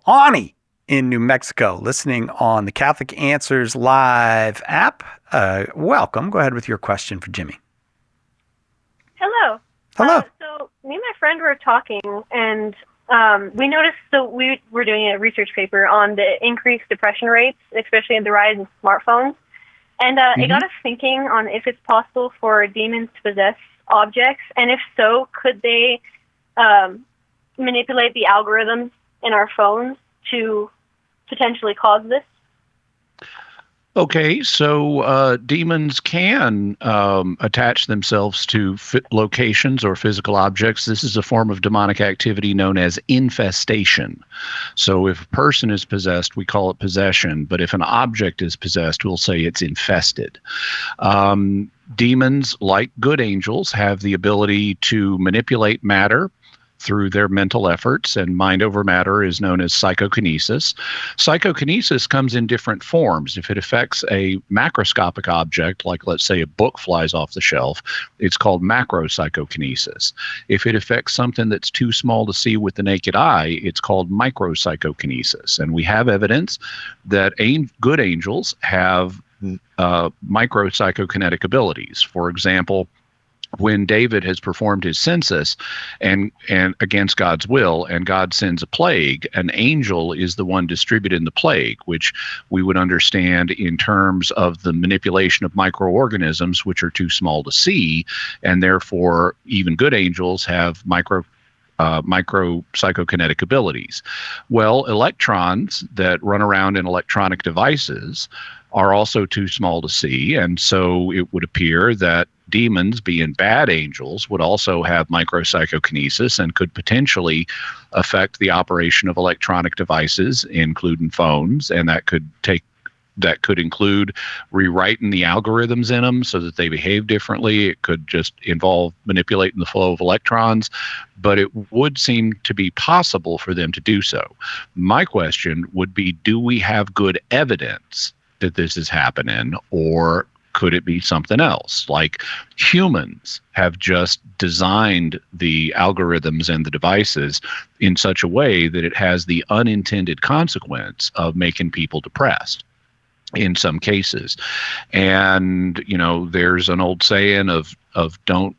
Ani in New Mexico, listening on the Catholic Answers Live app. Welcome. Go ahead with your question for Jimmy. Hello. Hello. So me and my friend were talking, and we noticed, we were doing a research paper on the increased depression rates, especially in the rise of smartphones. And it got us thinking on if it's possible for demons to possess objects, and if so, could they manipulate the algorithms in our phones to potentially cause this? Okay, so demons can attach themselves to locations or physical objects. This is a form of demonic activity known as infestation. So if a person is possessed, we call it possession, but if an object is possessed, we'll say it's infested. Demons, like good angels, have the ability to manipulate matter through their mental efforts, and mind over matter is known as psychokinesis. Psychokinesis comes in different forms. If it affects a macroscopic object, like let's say a book flies off the shelf, it's called macropsychokinesis. If it affects something that's too small to see with the naked eye, it's called micropsychokinesis. And we have evidence that good angels have micropsychokinetic abilities. For example, when David has performed his census and against God's will, and God sends a plague, an angel is the one distributing the plague, which we would understand in terms of the manipulation of microorganisms, which are too small to see, and therefore even good angels have micropsychokinetic abilities. Well, electrons that run around in electronic devices are also too small to see, and so it would appear that demons, being bad angels, would also have micropsychokinesis and could potentially affect the operation of electronic devices, including phones, and that could include rewriting the algorithms in them so that they behave differently. It could just involve manipulating the flow of electrons, but it would seem to be possible for them to do so. My question would be, do we have good evidence that this is happening, or could it be something else? Like humans have just designed the algorithms and the devices in such a way that it has the unintended consequence of making people depressed in some cases. And, there's an old saying of don't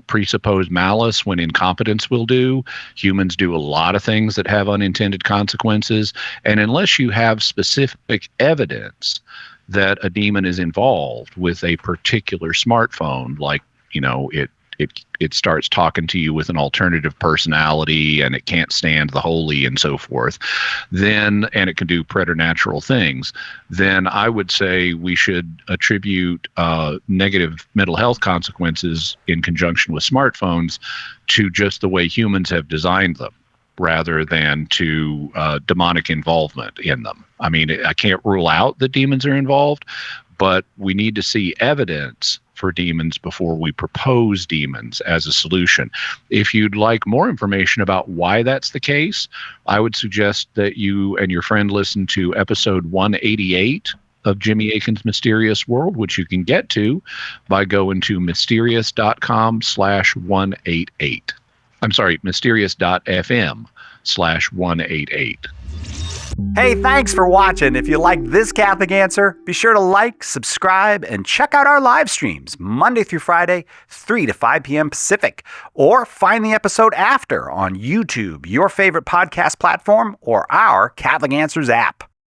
presuppose malice when incompetence will do. Humans do a lot of things that have unintended consequences. And unless you have specific evidence that a demon is involved with a particular smartphone, like, it starts talking to you with an alternative personality, and it can't stand the holy and so forth, and it can do preternatural things, then I would say we should attribute negative mental health consequences in conjunction with smartphones to just the way humans have designed them, rather than to demonic involvement in them. I mean, I can't rule out that demons are involved, but we need to see evidence for demons before we propose demons as a solution. If you'd like more information about why that's the case, I would suggest that you and your friend listen to episode 188 of Jimmy Akin's Mysterious World, which you can get to by going to mysterious.com/188. I'm sorry, mysterious.fm/188. Hey, thanks for watching. If you like this Catholic Answer, be sure to like, subscribe, and check out our live streams Monday through Friday, 3 to 5 p.m. Pacific. Or find the episode after on YouTube, your favorite podcast platform, or our Catholic Answers app.